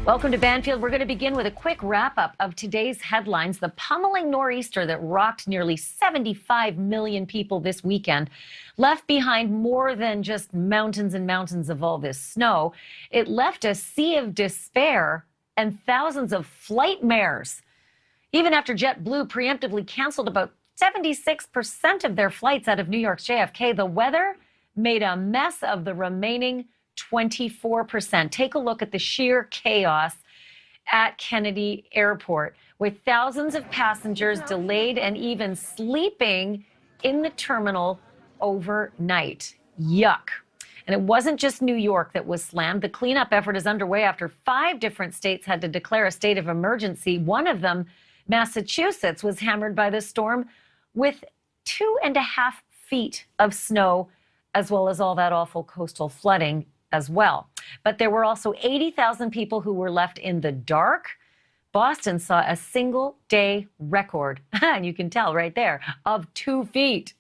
Welcome to Banfield. We're going to begin with a quick wrap-up of today's headlines. The pummeling nor'easter that rocked nearly 75 million people this weekend left behind more than just mountains and mountains of all this snow. It left a sea of despair and thousands of flightmares. Even after JetBlue preemptively canceled about 76% of their flights out of New York's JFK, the weather made a mess of the remaining 24%. Take a look at the sheer chaos at Kennedy Airport, with thousands of passengers delayed and even sleeping in the terminal overnight. Yuck. And it wasn't just New York that was slammed. The cleanup effort is underway after 5 different states had to declare a state of emergency. One of them, Massachusetts, was hammered by the storm with 2.5 feet of snow, as well as all that awful coastal flooding as well. But there were also 80,000 people who were left in the dark. Boston saw a single-day record, and you can tell right there, of 2 feet.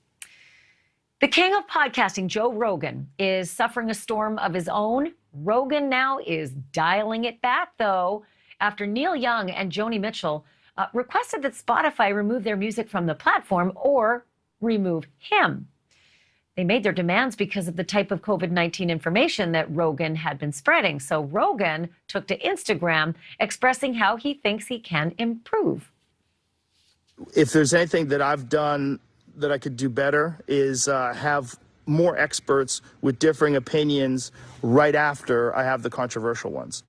The king of podcasting, Joe Rogan, is suffering a storm of his own. Rogan now is dialing it back, though, after Neil Young and Joni Mitchell requested that Spotify remove their music from the platform or remove him. They made their demands because of the type of COVID-19 information that Rogan had been spreading. So Rogan took to Instagram expressing how he thinks he can improve. If there's anything that I've done that I could do better is have more experts with differing opinions right after I have the controversial ones.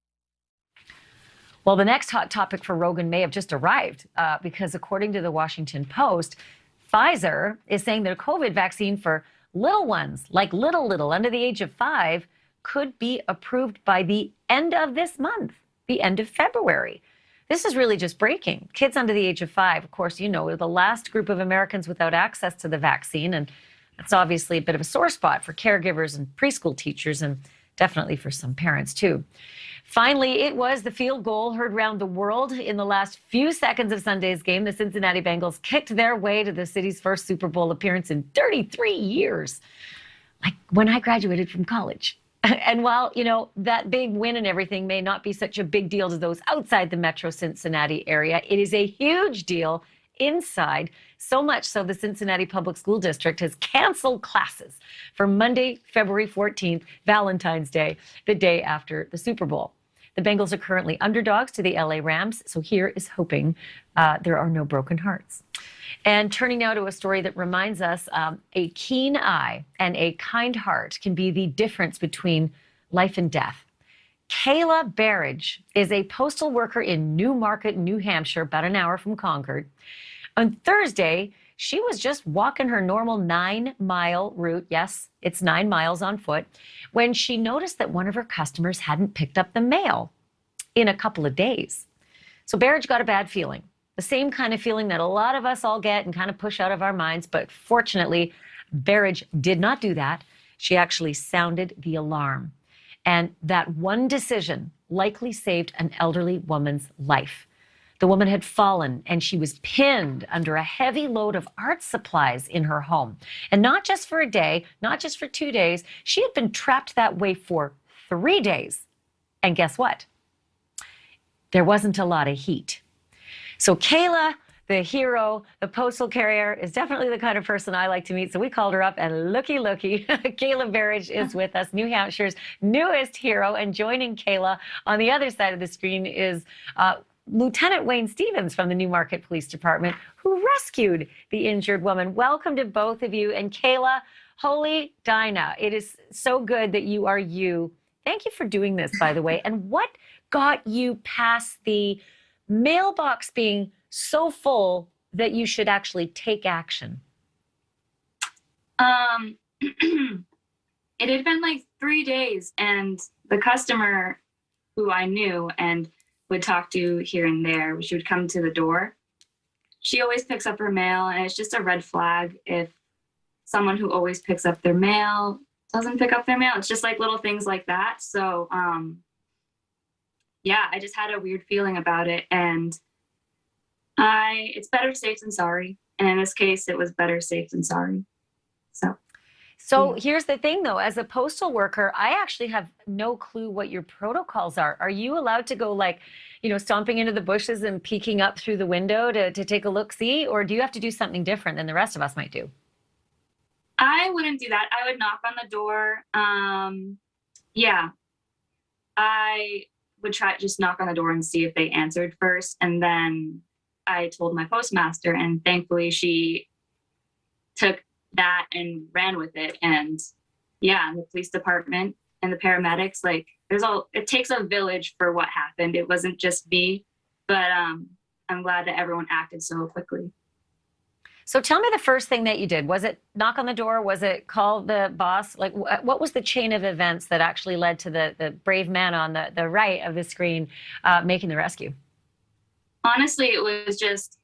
Well, the next hot topic for Rogan may have just arrived because according to the Washington Post, Pfizer is saying their COVID vaccine for little ones, like little, under the age of 5, could be approved by the end of this month, the end of February. This is really just breaking. Kids under the age of 5, of course, you know, are the last group of Americans without access to the vaccine. And that's obviously a bit of a sore spot for caregivers and preschool teachers, and definitely for some parents, too. Finally, it was the field goal heard around the world in the last few seconds of Sunday's game. The Cincinnati Bengals kicked their way to the city's first Super Bowl appearance in 33 years, like when I graduated from college. And while, you know, that big win and everything may not be such a big deal to those outside the metro Cincinnati area, it is a huge deal inside, so much so the Cincinnati Public School District has canceled classes for Monday, February 14th, Valentine's Day, the day after the Super Bowl. The Bengals are currently underdogs to the LA Rams, so here is hoping there are no broken hearts. And turning now to a story that reminds us a keen eye and a kind heart can be the difference between life and death. Kayla Barrage is a postal worker in Newmarket, New Hampshire, about an hour from Concord. On Thursday, she was just walking her normal 9-mile route. Yes, it's 9 miles on foot, when she noticed that one of her customers hadn't picked up the mail in a couple of days. So Barrage got a bad feeling, the same kind of feeling that a lot of us all get and kind of push out of our minds. But fortunately, Barrage did not do that. She actually sounded the alarm. And that one decision likely saved an elderly woman's life. The woman had fallen and she was pinned under a heavy load of art supplies in her home. And not just for a day, not just for 2 days, she had been trapped that way for 3 days. And guess what? There wasn't a lot of heat. So Kayla, the hero, the postal carrier, is definitely the kind of person I like to meet. So we called her up, and looky, Kayla Barrage is with us, New Hampshire's newest hero. And joining Kayla on the other side of the screen is Lieutenant Wayne Stevens from the Newmarket Police Department, who rescued the injured woman. Welcome to both of you. And Kayla, holy Dinah, it is so good that you are you. Thank you for doing this, by the way. And what got you past the mailbox being so full that you should actually take action? It had been like 3 days, and the customer who I knew and would talk to here and there, she would come to the door. She always picks up her mail, and it's just a red flag if someone who always picks up their mail doesn't pick up their mail. It's just like little things like that. So, yeah, I just had a weird feeling about it, and it's better safe than sorry. And in this case, it was better safe than sorry. So So here's the thing, though. As a postal worker, I actually have no clue what your protocols are. Are you allowed to go, like, stomping into the bushes and peeking up through the window to take a look-see? Or do you have to do something different than the rest of us might do? I wouldn't do that. I would knock on the door. Yeah, I would try just knock on the door and see if they answered first. And then I told my postmaster, and thankfully she took that and ran with it. And yeah, and the police department and the paramedics, like it takes a village for what happened. It wasn't just me, but I'm glad that everyone acted so quickly. So tell me the first thing that you did. Was it knock on the door? Was it call the boss? Like, what was the chain of events that actually led to the brave man on the right of the screen making the rescue? Honestly, it was just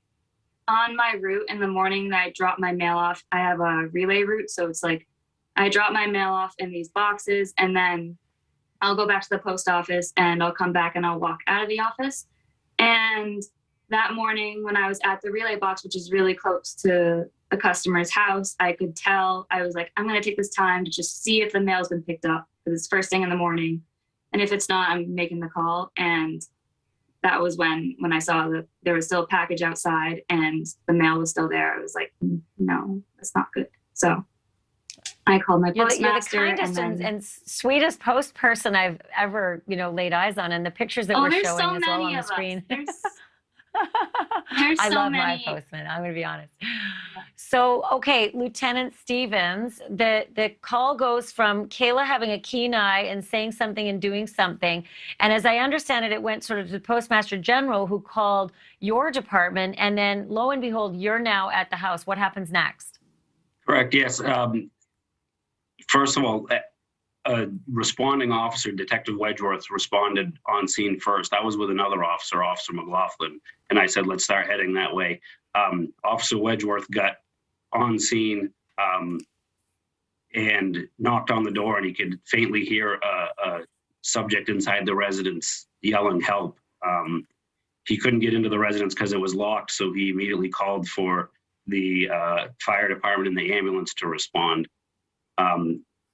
on my route in the morning that I dropped my mail off. I have a relay route, so it's like I drop my mail off in these boxes, and then I'll go back to the post office, and I'll come back and I'll walk out of the office. And that morning when I was at the relay box, which is really close to the customer's house, I could tell, I was like, I'm going to take this time to just see if the mail's been picked up, because it's first thing in the morning. And if it's not, I'm making the call. And that was when I saw that there was still a package outside and the mail was still there. I was like, no, that's not good. So I called my postmaster. You're the kindest and sweetest post person I've ever, laid eyes on. And the pictures that we're showing as well on the screen. I love my postman, I'm going to be honest. So, okay, Lieutenant Stevens, the call goes from Kayla having a keen eye and saying something and doing something. And as I understand it, it went sort of to the Postmaster General, who called your department. And then lo and behold, you're now at the house. What happens next? Correct, yes. First of all, a responding officer, Detective Wedgeworth, responded on scene first. I was with another officer, Officer McLaughlin, and I said, let's start heading that way. Officer Wedgeworth got on scene and knocked on the door, and he could faintly hear a subject inside the residence yelling help. He couldn't get into the residence because it was locked, so he immediately called for the fire department and the ambulance to respond.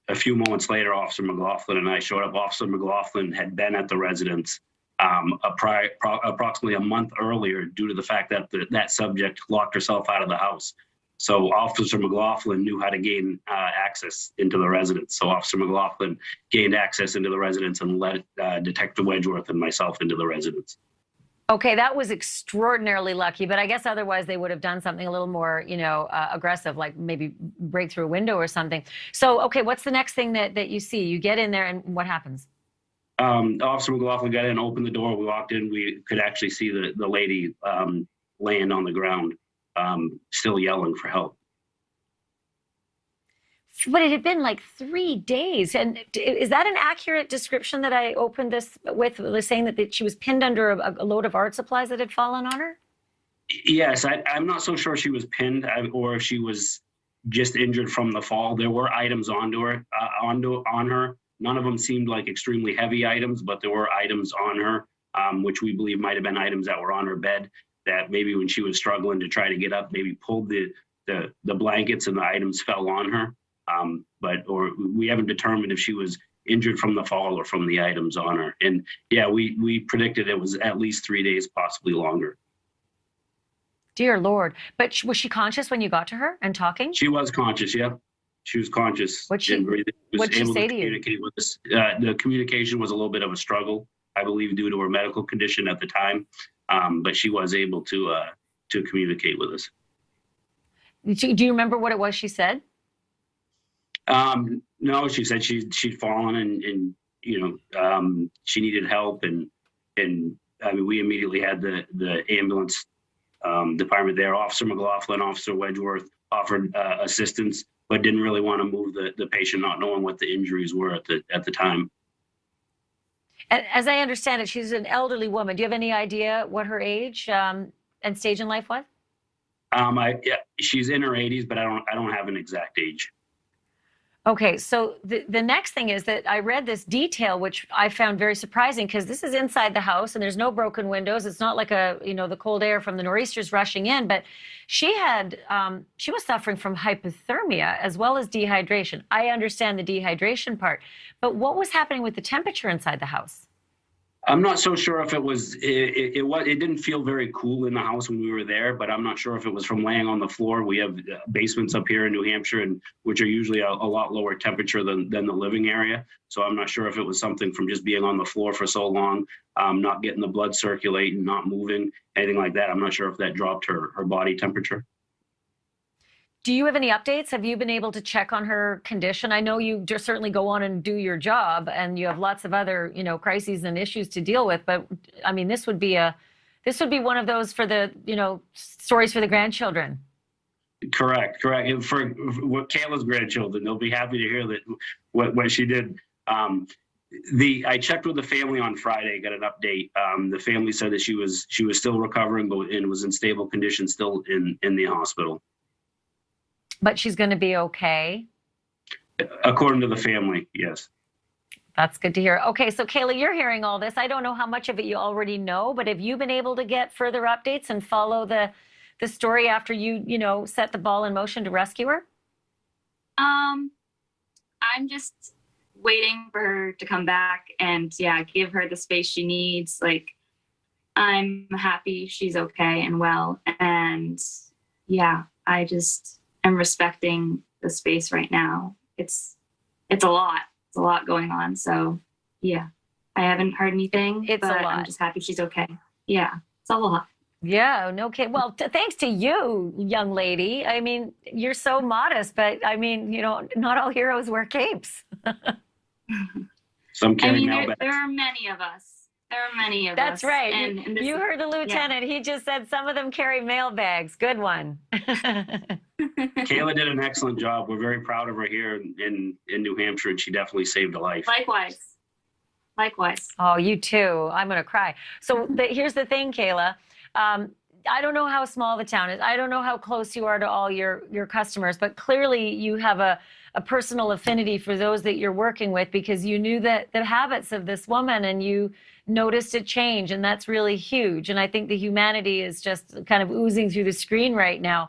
A few moments later, Officer McLaughlin and I showed up. Officer McLaughlin had been at the residence approximately a month earlier due to the fact that that subject locked herself out of the house. So Officer McLaughlin knew how to gain access into the residence. So Officer McLaughlin gained access into the residence and let Detective Wedgeworth and myself into the residence. Okay, that was extraordinarily lucky, but I guess otherwise they would have done something a little more, aggressive, like maybe break through a window or something. So, okay, what's the next thing that you see? You get in there, and what happens? Officer McLaughlin got in, opened the door. We walked in. We could actually see the lady laying on the ground, still yelling for help. But it had been like 3 days. And is that an accurate description that I opened this with, saying that she was pinned under a load of art supplies that had fallen on her? Yes, I'm not so sure she was pinned or if she was just injured from the fall. There were items on her. None of them seemed like extremely heavy items, but there were items on her, which we believe might have been items that were on her bed that maybe when she was struggling to try to get up, maybe pulled the blankets and the items fell on her. Or we haven't determined if she was injured from the fall or from the items on her. And yeah, we predicted it was at least 3 days, possibly longer. Dear Lord. But was she conscious when you got to her and talking? She was conscious, yeah. She was conscious. What'd she say to you? With us. The communication was a little bit of a struggle, I believe, due to her medical condition at the time. But she was able to communicate with us. Do you remember what it was she said? No, she said she'd fallen and she needed help and I mean, we immediately had the ambulance department there. Officer McLaughlin, Officer Wedgeworth offered assistance, but didn't really want to move the patient, not knowing what the injuries were at the time. And as I understand it, she's an elderly woman. Do you have any idea what her age and stage in life was? She's in her 80s, but I don't have an exact age. Okay, so the next thing is that I read this detail, which I found very surprising because this is inside the house and there's no broken windows. It's not like the cold air from the nor'easters rushing in, but she was suffering from hypothermia as well as dehydration. I understand the dehydration part, but what was happening with the temperature inside the house? I'm not so sure if it was, it didn't feel very cool in the house when we were there, but I'm not sure if it was from laying on the floor. We have basements up here in New Hampshire, and which are usually a lot lower temperature than the living area. So I'm not sure if it was something from just being on the floor for so long, not getting the blood circulating, not moving, anything like that. I'm not sure if that dropped her body temperature. Do you have any updates? Have you been able to check on her condition? I know you just certainly go on and do your job and you have lots of other, crises and issues to deal with, but I mean, this would be one of those for the, stories for the grandchildren. Correct. And for Kayla's grandchildren, they'll be happy to hear that what she did. I checked with the family on Friday, got an update. The family said that she was still recovering, but and was in stable condition, still in the hospital. But she's going to be okay? According to the family, yes. That's good to hear. Okay, so Kayla, you're hearing all this. I don't know how much of it you already know, but have you been able to get further updates and follow the story after you set the ball in motion to rescue her? I'm just waiting for her to come back and give her the space she needs. Like, I'm happy she's okay and well. And I just am respecting the space right now. It's a lot. It's a lot going on. So I haven't heard anything. It's but a lot. I'm just happy she's okay. Yeah, it's a lot. Yeah, no kidding. Well, thanks to you, young lady. I mean, you're so modest, but I mean, not all heroes wear capes. Some carry there are many of us. There are many of That's us. right. And you heard the lieutenant. He just said some of them carry mail bags. Good one. Kayla did an excellent job. We're very proud of her here in New Hampshire, and she definitely saved a life. Likewise. Oh, you too. I'm going to cry. So here's the thing, Kayla. I don't know how small the town is. I don't know how close you are to all your customers, but clearly you have a personal affinity for those that you're working with because you knew the habits of this woman and you noticed a change, and that's really huge. And I think the humanity is just kind of oozing through the screen right now.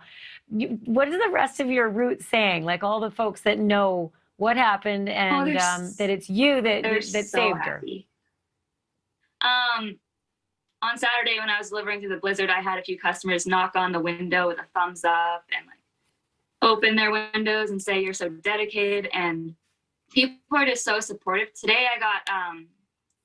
What is the rest of your route saying? Like all the folks that know what happened and that it's you that saved her. On Saturday when I was delivering through the blizzard, I had a few customers knock on the window with a thumbs up and open their windows and say, "You're so dedicated." And people are just so supportive. Today I got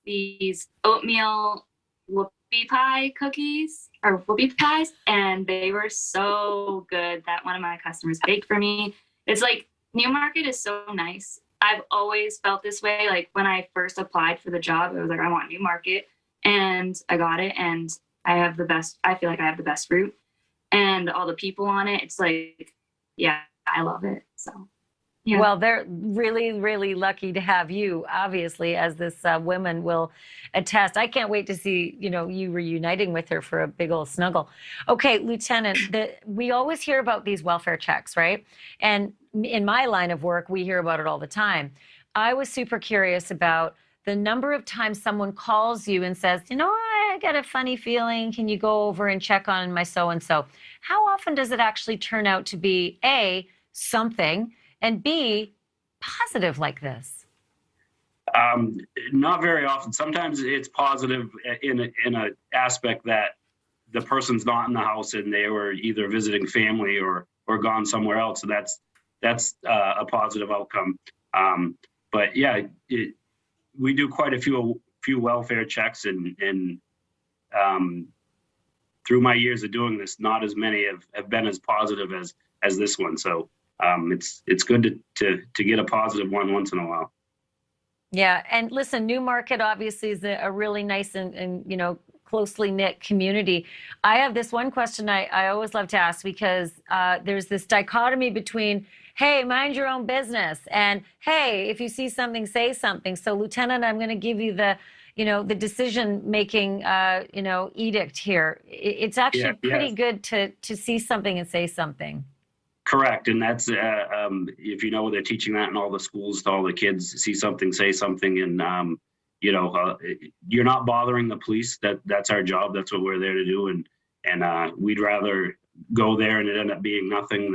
these oatmeal whoopie pie cookies or whoopie pies, and they were so good that one of my customers baked for me. It's like Newmarket is so nice. I've always felt this way. Like when I first applied for the job, I was like, I want Newmarket, and I got it. And I feel like I have the best route, and all the people on it. It's like, I love it. So. Yeah. Well, they're really, really lucky to have you, obviously, as this woman will attest. I can't wait to see, you reuniting with her for a big old snuggle. Okay, Lieutenant, we always hear about these welfare checks, right? And in my line of work, we hear about it all the time. I was super curious about the number of times someone calls you and says, I got a funny feeling. Can you go over and check on my so-and-so? How often does it actually turn out to be A, something, and B, positive like this? Not very often. Sometimes it's positive in a aspect that the person's not in the house and they were either visiting family or gone somewhere else. So that's a positive outcome. But we do quite a few welfare checks, and through my years of doing this, not as many have been as positive as this one. So. It's good to get a positive one once in a while. Yeah, and listen, Newmarket obviously is a really nice and closely knit community. I have this one question I always love to ask because there's this dichotomy between, hey, mind your own business, and hey, if you see something, say something. So, Lieutenant, I'm going to give you the decision-making, edict here. It's actually pretty good to see something and say something. Correct, and that's if you know they're teaching that in all the schools to all the kids. See something, say something, and you're not bothering the police. That's our job. That's what we're there to do, and we'd rather go there and it end up being nothing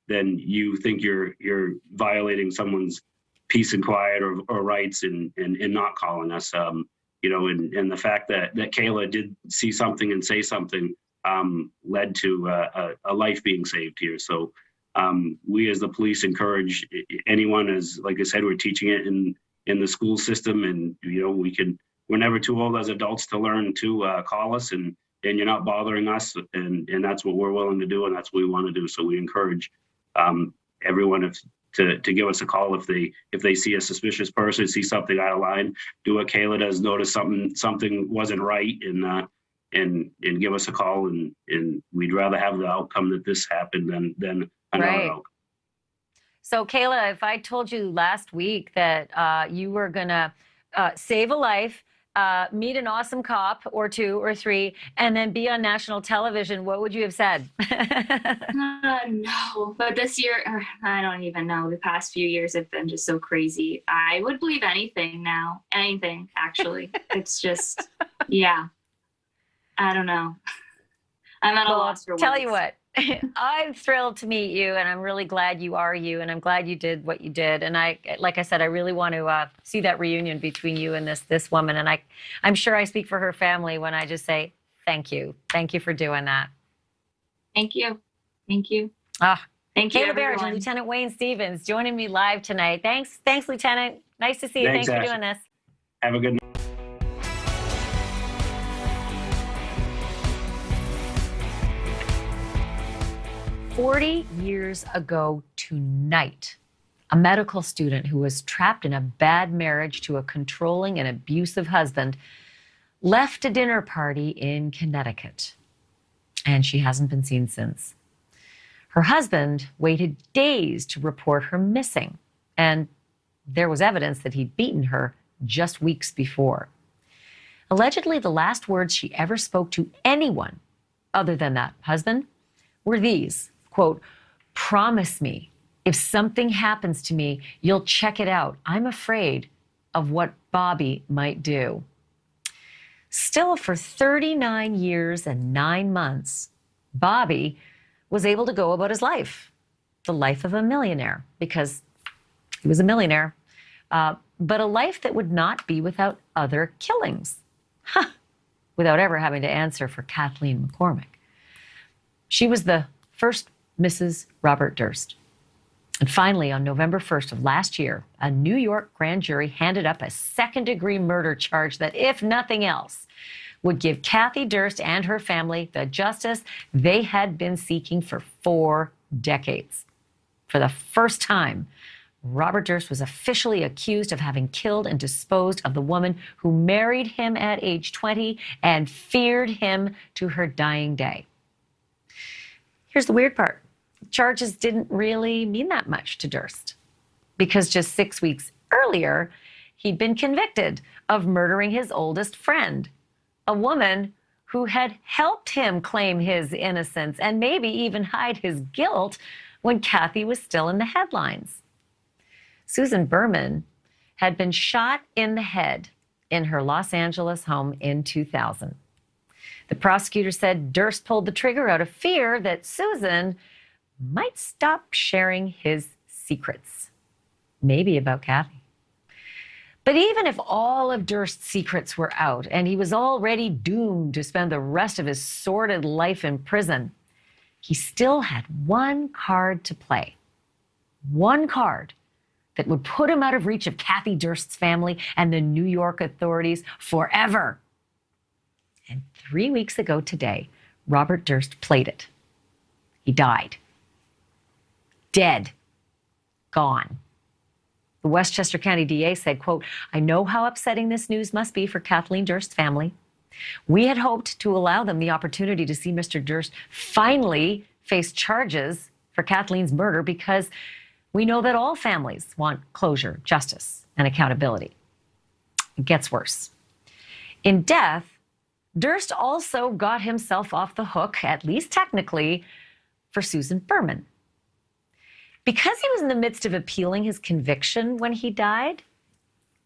than you think you're violating someone's peace and quiet or rights and not calling us. And the fact that Kayla did see something and say something led to a life being saved here. So we as the police encourage anyone, as like I said, we're teaching it in the school system, and we're never too old as adults to learn to call us, and you're not bothering us, and that's what we're willing to do, and that's what we want to do. So we encourage everyone to give us a call if they see a suspicious person, see something out of line, do what Kayla does, notice something wasn't right, and give us a call, and we'd rather have the outcome that this happened than another outcome. So Kayla, if I told you last week that you were gonna save a life, meet an awesome cop or two or three, and then be on national television, what would you have said? No, but this year, I don't even know. The past few years have been just so crazy. I would believe anything now. Anything, actually. It's just, yeah. I don't know. I'm at a loss for words. Tell you what, I'm thrilled to meet you, and I'm really glad you are you, and I'm glad you did what you did. And like I said, I really want to see that reunion between you and this woman. And I'm sure I speak for her family when I just say thank you. Thank you for doing that. Thank you. Thank you. Thank you, Kayla Barrett and Lieutenant Wayne Stevens joining me live tonight. Thanks, Lieutenant. Nice to see you. Thanks for doing this. Have a good night. 40 years ago tonight, a medical student who was trapped in a bad marriage to a controlling and abusive husband left a dinner party in Connecticut, and she hasn't been seen since. Her husband waited days to report her missing, and there was evidence that he'd beaten her just weeks before. Allegedly, the last words she ever spoke to anyone other than that husband were these, quote, "Promise me, if something happens to me, you'll check it out. I'm afraid of what Bobby might do." Still, for 39 years and 9 months, Bobby was able to go about his life, the life of a millionaire, because he was a millionaire, but a life that would not be without other killings, without ever having to answer for Kathleen McCormack. She was the first Mrs. Robert Durst. And finally, on November 1st of last year, a New York grand jury handed up a second-degree murder charge that, if nothing else, would give Kathie Durst and her family the justice they had been seeking for 4 decades. For the first time, Robert Durst was officially accused of having killed and disposed of the woman who married him at age 20 and feared him to her dying day. Here's the weird part. Charges didn't really mean that much to Durst, because just 6 weeks earlier, he'd been convicted of murdering his oldest friend, a woman who had helped him claim his innocence and maybe even hide his guilt when Kathie was still in the headlines. Susan Berman had been shot in the head in her Los Angeles home in 2000. The prosecutor said Durst pulled the trigger out of fear that Susan might stop sharing his secrets, maybe about Kathie. But even if all of Durst's secrets were out and he was already doomed to spend the rest of his sordid life in prison, he still had one card to play. One card that would put him out of reach of Kathie Durst's family and the New York authorities forever. And 3 weeks ago today, Robert Durst played it. He died. Dead. Gone. The Westchester County DA said, quote, "I know how upsetting this news must be for Kathleen Durst's family. We had hoped to allow them the opportunity to see Mr. Durst finally face charges for Kathleen's murder because we know that all families want closure, justice, and accountability." It gets worse. In death, Durst also got himself off the hook, at least technically, for Susan Berman. Because he was in the midst of appealing his conviction when he died,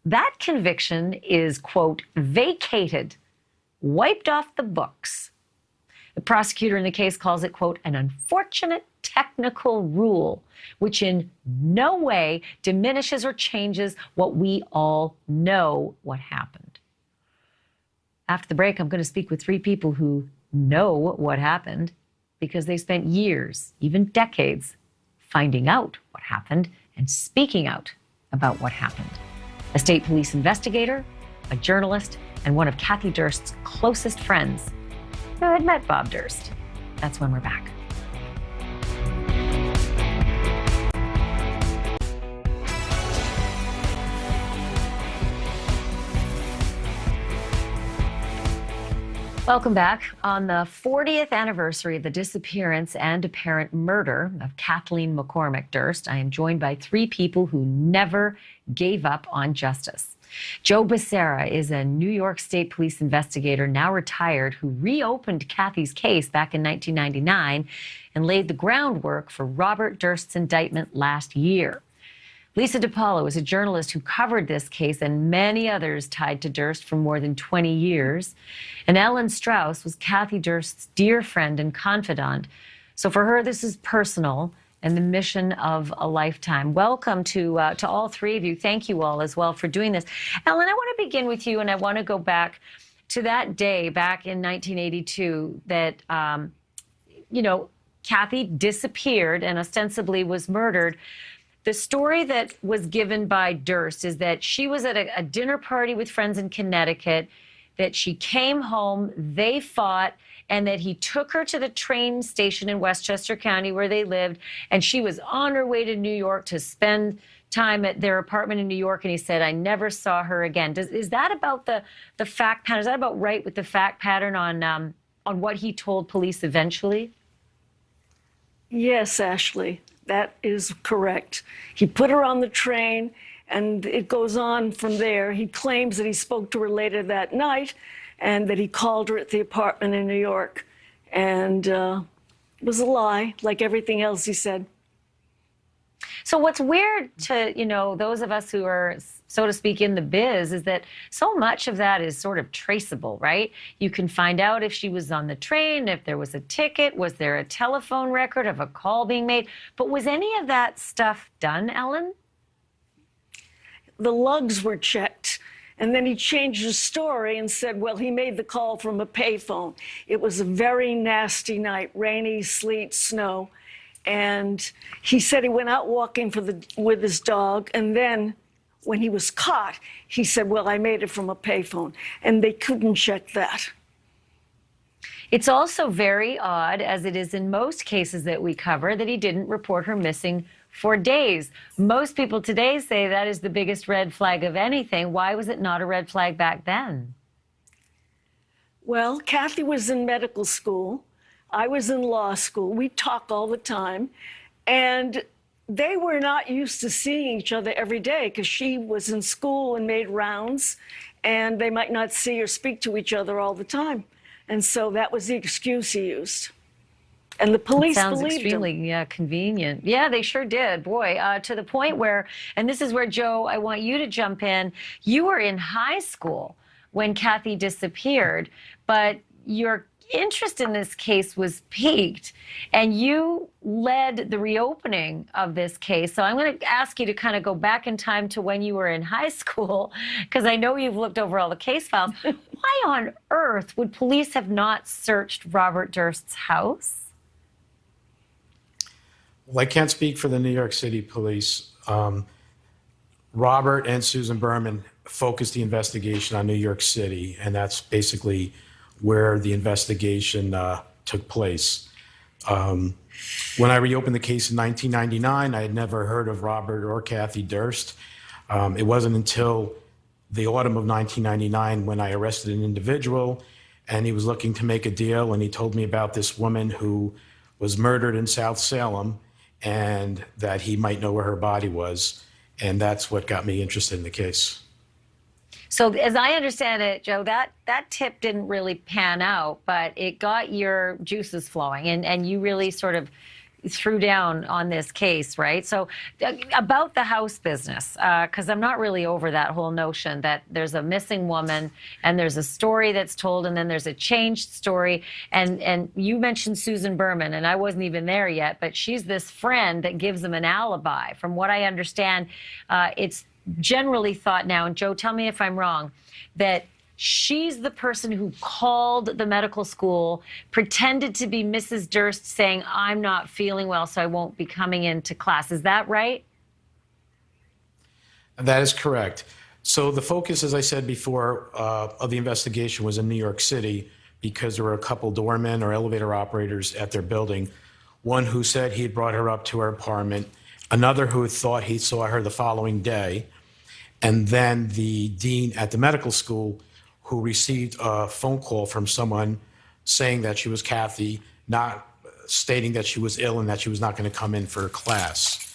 that conviction is, quote, vacated, wiped off the books. The prosecutor in the case calls it, quote, an unfortunate technical rule, which in no way diminishes or changes what we all know what happened. After the break, I'm going to speak with three people who know what happened because they spent years, even decades, finding out what happened and speaking out about what happened. A state police investigator, a journalist, and one of Kathie Durst's closest friends who had met Bob Durst. That's when we're back. Welcome back. On the 40th anniversary of the disappearance and apparent murder of Kathie McCormack Durst, I am joined by three people who never gave up on justice. Joe Becerra is a New York State Police investigator, now retired, who reopened Kathie's case back in 1999 and laid the groundwork for Robert Durst's indictment last year. Lisa DePaulo is a journalist who covered this case and many others tied to Durst for more than 20 years. And Ellen Strauss was Kathie Durst's dear friend and confidant. So for her, this is personal and the mission of a lifetime. Welcome to all three of you. Thank you all as well for doing this. Ellen, I want to begin with you, and I want to go back to that day back in 1982 that, Kathie disappeared and ostensibly was murdered. The story that was given by Durst is that she was at a dinner party with friends in Connecticut, that she came home, they fought, and that he took her to the train station in Westchester County where they lived, and she was on her way to New York to spend time at their apartment in New York, and he said, I never saw her again. Is that about the fact pattern? Is that about right with the fact pattern on what he told police eventually? Yes, Ashley. That is correct. He put her on the train, and it goes on from there. He claims that he spoke to her later that night and that he called her at the apartment in New York. And it was a lie, like everything else he said. So what's weird to, those of us who are, so to speak, in the biz is that so much of that is sort of traceable, right? You can find out if she was on the train, if there was a ticket, was there a telephone record of a call being made? But was any of that stuff done, Ellen? The lugs were checked. And then he changed his story and said, well, he made the call from a payphone. It was a very nasty night, rainy, sleet, snow. And he said he went out walking with his dog. And then when he was caught, he said, well, I made it from a payphone. And they couldn't check that. It's also very odd, as it is in most cases that we cover, that he didn't report her missing for days. Most people today say that is the biggest red flag of anything. Why was it not a red flag back then? Well, Kathie was in medical school. I was in law school. We talk all the time. And they were not used to seeing each other every day because she was in school and made rounds, and they might not see or speak to each other all the time. And so that was the excuse he used. And the police believed him. Sounds extremely convenient. Yeah, they sure did. Boy, to the point where, and this is where, Joe, I want you to jump in. You were in high school when Kathie disappeared, but your interest in this case was piqued, and you led the reopening of this case. So I'm going to ask you to kind of go back in time to when you were in high school, because I know you've looked over all the case files. Why on earth would police have not searched Robert Durst's house? Well, I can't speak for the New York City police. Robert and Susan Berman focused the investigation on New York City, and that's basically where the investigation took place. When I reopened the case in 1999, I had never heard of Robert or Kathie Durst. It wasn't until the autumn of 1999 when I arrested an individual, and he was looking to make a deal, and he told me about this woman who was murdered in South Salem and that he might know where her body was, and that's what got me interested in the case. So as I understand it, Joe, that tip didn't really pan out, but it got your juices flowing, and you really sort of threw down on this case, right? So about the house business, because I'm not really over that whole notion that there's a missing woman and there's a story that's told and then there's a changed story. And you mentioned Susan Berman, and I wasn't even there yet, but she's this friend that gives them an alibi. From what I understand, it's generally thought now, and Joe, tell me if I'm wrong, that she's the person who called the medical school, pretended to be Mrs. Durst, saying, I'm not feeling well, so I won't be coming into class. Is that right? That is correct. So the focus, as I said before, of the investigation was in New York City because there were a couple doormen or elevator operators at their building. One who said he had brought her up to her apartment, another who thought he saw her the following day, and then the dean at the medical school who received a phone call from someone saying that she was Kathie, not stating that she was ill and that she was not going to come in for class.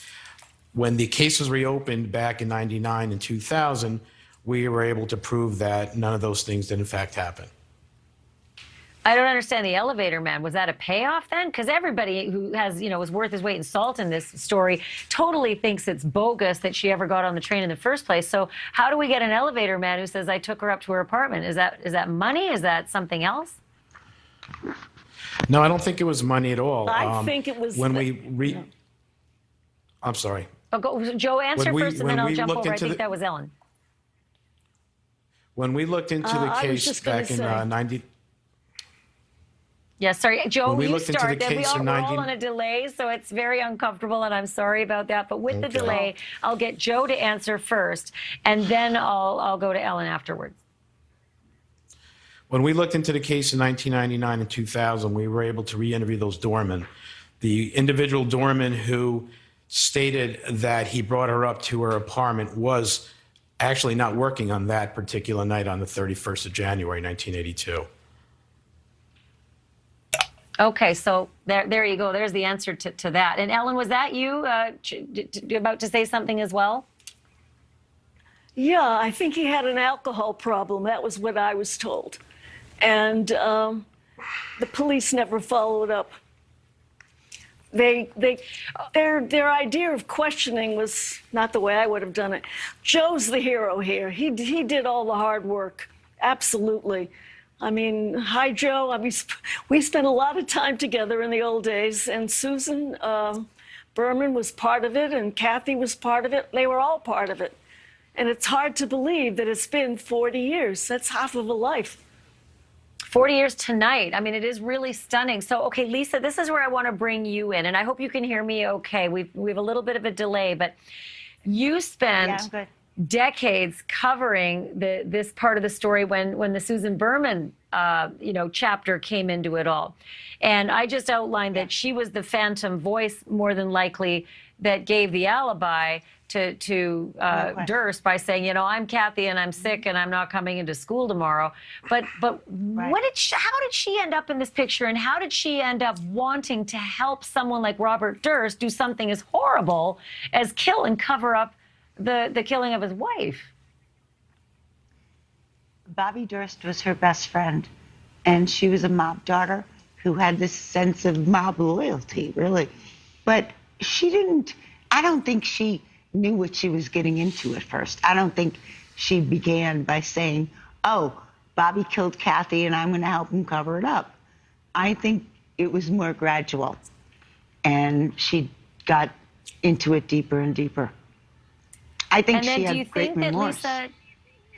When the case was reopened back in 99 and 2000, we were able to prove that none of those things did in fact happen. I don't understand the elevator man. Was that a payoff then? Because everybody who has, is worth his weight in salt in this story totally thinks it's bogus that she ever got on the train in the first place. So how do we get an elevator man who says, I took her up to her apartment? Is that money? Is that something else? No, I don't think it was money at all. I think it was when I'm sorry. Joe, answer first and then I'll jump over. I think that was Ellen. When we looked into the case back in 90. Yeah, sorry, Joe, you start. We're all on a delay, so it's very uncomfortable, and I'm sorry about that. But with the delay, I'll get Joe to answer first, and then I'll go to Ellen afterwards. When we looked into the case in 1999 and 2000, we were able to re-interview those doormen. The individual doorman who stated that he brought her up to her apartment was actually not working on that particular night on the 31st of January, 1982. Okay, so there you go. There's the answer to that. And Ellen, was that you about to say something as well? Yeah, I think he had an alcohol problem. That was what I was told. And the police never followed up. Their idea of questioning was not the way I would have done it. Joe's the hero here. He did all the hard work. Absolutely. I mean, hi, Joe. I mean, we spent a lot of time together in the old days, and Susan Berman was part of it, and Kathie was part of it. They were all part of it. And it's hard to believe that it's been 40 years. That's half of a life. 40 years tonight. I mean, it is really stunning. So, okay, Lisa, this is where I want to bring you in, and I hope you can hear me okay. We have a little bit of a delay, but you spent decades covering this part of the story when the Susan Berman chapter came into it all. And I just outlined that she was the phantom voice, more than likely, that gave the alibi to Durst by saying, I'm Kathie and I'm sick and I'm not coming into school tomorrow. But how did she end up in this picture, and how did she end up wanting to help someone like Robert Durst do something as horrible as kill and cover up the killing of his wife? Bobby Durst was her best friend, and she was a mob daughter who had this sense of mob loyalty, really. But I don't think she knew what she was getting into at first. I don't think she began by saying, oh, Bobby killed Kathie and I'm going to help him cover it up. I think it was more gradual, and she got into it deeper and deeper. I think she had great remorse.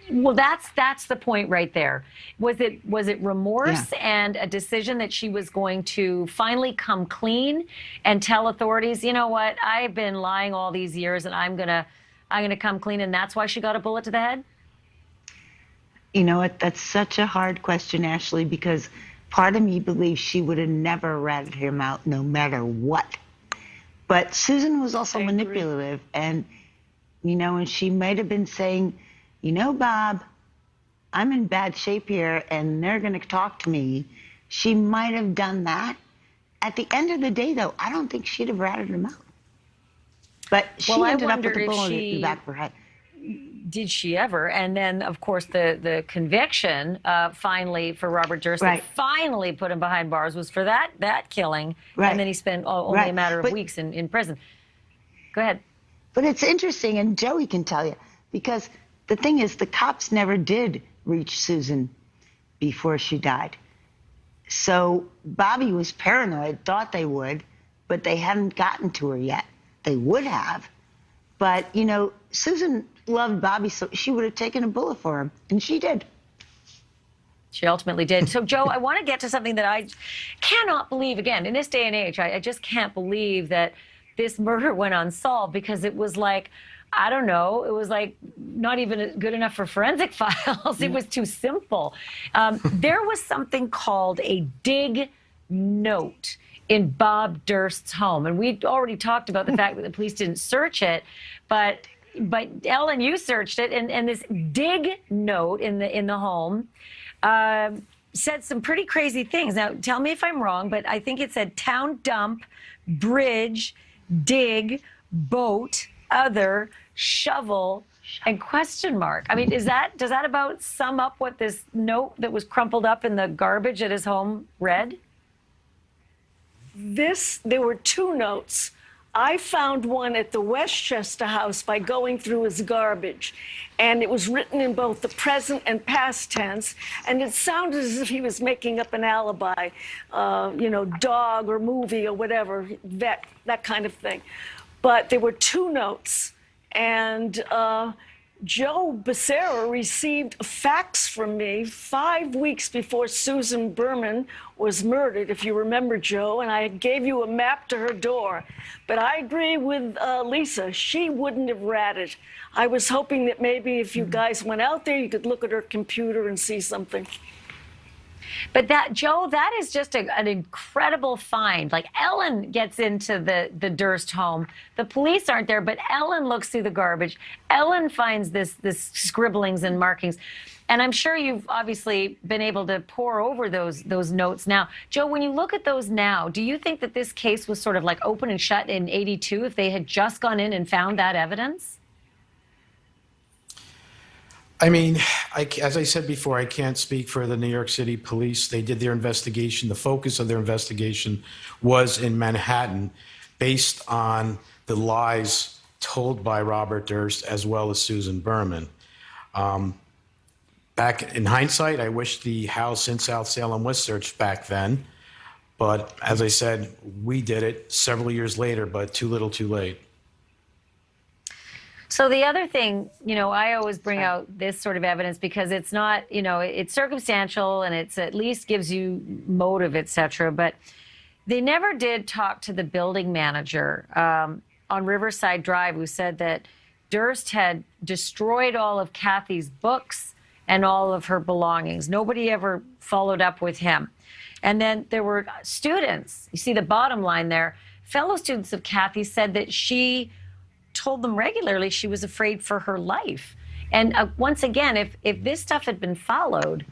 Well, that's the point right there. Was it remorse and a decision that she was going to finally come clean and tell authorities, you know what, I've been lying all these years and I'm gonna come clean, and that's why she got a bullet to the head? You know what? That's such a hard question, Ashley, because part of me believes she would have never ratted him out no matter what. But Susan was also manipulative, and and she might have been saying, Bob, I'm in bad shape here and they're going to talk to me. She might have done that. At the end of the day, though, I don't think she'd have ratted him out. But she ended up with a bullet in the back of her head. did she ever? And then, of course, the conviction finally for Robert Durst Right. that finally put him behind bars was for that killing. Right. And then he spent only Right. a matter of But- weeks in prison. Go ahead. But it's interesting, and Joey can tell you, because the thing is, the cops never did reach Susan before she died. So Bobby was paranoid, thought they would, but they hadn't gotten to her yet. They would have. But, you know, Susan loved Bobby, so she would have taken a bullet for him, and she did. She ultimately did. So, Joe, I want to get to something that I cannot believe. Again, in this day and age, I just can't believe that this murder went unsolved, because it was like, I don't know, it was like not even good enough for forensic files. It was too simple. There was something called a dig note in Bob Durst's home. And we'd already talked about the fact that the police didn't search it, but Ellen, you searched it, and this dig note in the home said some pretty crazy things. Now, tell me if I'm wrong, but I think it said town dump, bridge, dig, boat, other, shovel, and question mark. I mean, does that about sum up what this note that was crumpled up in the garbage at his home read? There were two notes. I found one at the Westchester house by going through his garbage, and it was written in both the present and past tense, and it sounded as if he was making up an alibi, you know, dog or movie or whatever, that kind of thing. But there were two notes, and Joe Becerra received a fax from me 5 weeks before Susan Berman was murdered, if you remember, Joe, and I gave you a map to her door. But I agree with Lisa. She wouldn't have ratted. I was hoping that maybe if you guys went out there, you could look at her computer and see something. But that, Joe, that is just an incredible find. Like, Ellen gets into the Durst home. The police aren't there, but Ellen looks through the garbage. Ellen finds this scribblings and markings. And I'm sure you've obviously been able to pore over those notes now. Joe, when you look at those now, do you think that this case was sort of like open and shut in '82 if they had just gone in and found that evidence? I mean, as I said before, I can't speak for the New York City police. They did their investigation. The focus of their investigation was in Manhattan, based on the lies told by Robert Durst as well as Susan Berman. Back in hindsight, I wish the house in South Salem was searched back then. But as I said, we did it several years later, but too little too late. So the other thing, you know, I always bring out this sort of evidence because it's not, you know, it's circumstantial and it's at least gives you motive, et cetera. But they never did talk to the building manager on Riverside Drive, who said that Durst had destroyed all of Kathie's books and all of her belongings. Nobody ever followed up with him. And then there were students. You see the bottom line there. Fellow students of Kathie said that she told them regularly she was afraid for her life. And once again, if this stuff had been followed,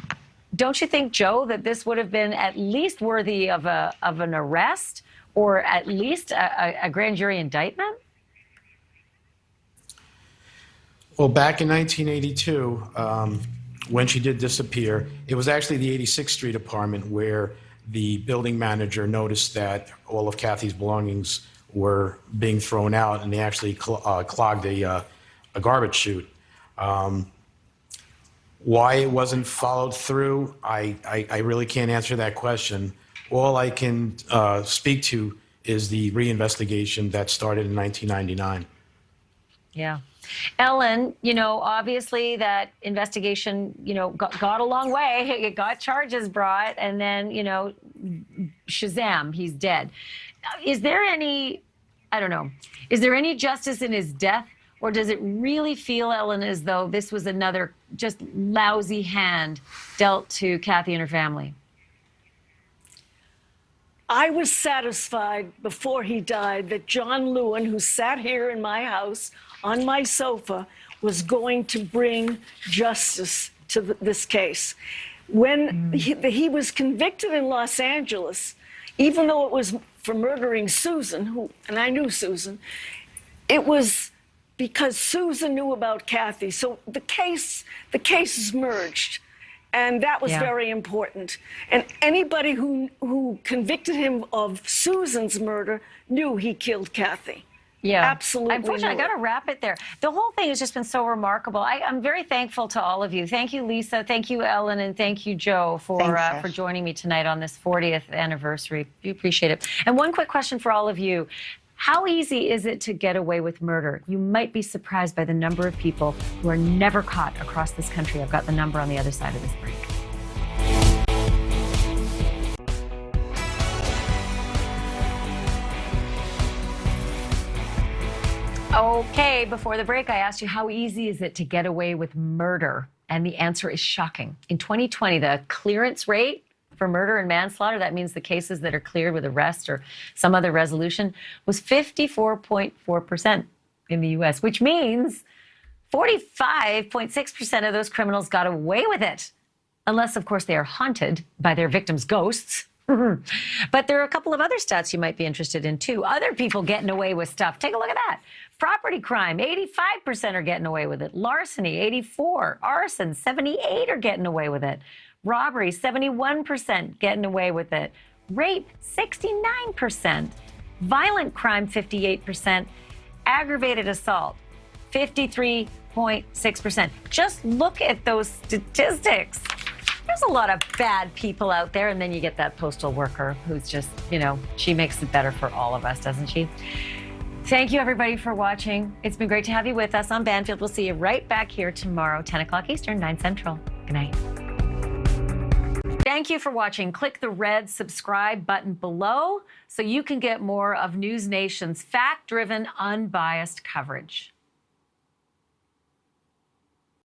don't you think, Joe, that this would have been at least worthy of an arrest or at least a grand jury indictment? Well, back in 1982, when she did disappear, it was actually the 86th Street apartment where the building manager noticed that all of Kathie's belongings were being thrown out, and they actually clogged a garbage chute. Why it wasn't followed through, I really can't answer that question. All I can speak to is the reinvestigation that started in 1999. Yeah. Ellen, you know, obviously that investigation, you know, got a long way. It got charges brought, and then, you know, shazam, he's dead. Is there any, I don't know, is there any justice in his death, or does it really feel, Ellen, as though this was another just lousy hand dealt to Kathie and her family? I was satisfied before he died that John Lewin, who sat here in my house on my sofa, was going to bring justice to this case. When he was convicted in Los Angeles, even though it was for murdering Susan, and I knew Susan, it was because Susan knew about Kathie. So the cases merged. And that was very important. And anybody who convicted him of Susan's murder knew he killed Kathie. Yeah, absolutely. Unfortunately, I got to wrap it there. The whole thing has just been so remarkable. I'm very thankful to all of you. Thank you, Lisa. Thank you, Ellen, and thank you, Joe, for joining me tonight on this 40th anniversary. We appreciate it. And one quick question for all of you. How easy is it to get away with murder? You might be surprised by the number of people who are never caught across this country. I've got the number on the other side of this break. Okay, before the break, I asked you how easy is it to get away with murder? And the answer is shocking. In 2020, the clearance rate for murder and manslaughter, that means the cases that are cleared with arrest or some other resolution, was 54.4% in the US, which means 45.6% of those criminals got away with it. Unless, of course, they are haunted by their victims' ghosts. But there are a couple of other stats you might be interested in, too. Other people getting away with stuff. Take a look at that. Property crime, 85% are getting away with it. Larceny, 84%. Arson, 78% are getting away with it. Robbery, 71% getting away with it. Rape, 69%. Violent crime, 58%. Aggravated assault, 53.6%. Just look at those statistics. There's a lot of bad people out there, and then you get that postal worker who's just, she makes it better for all of us, doesn't she? Thank you, everybody, for watching. It's been great to have you with us on Banfield. We'll see you right back here tomorrow, 10 o'clock Eastern, 9 Central. Good night. Thank you for watching. Click the red subscribe button below so you can get more of News Nation's fact-driven, unbiased coverage.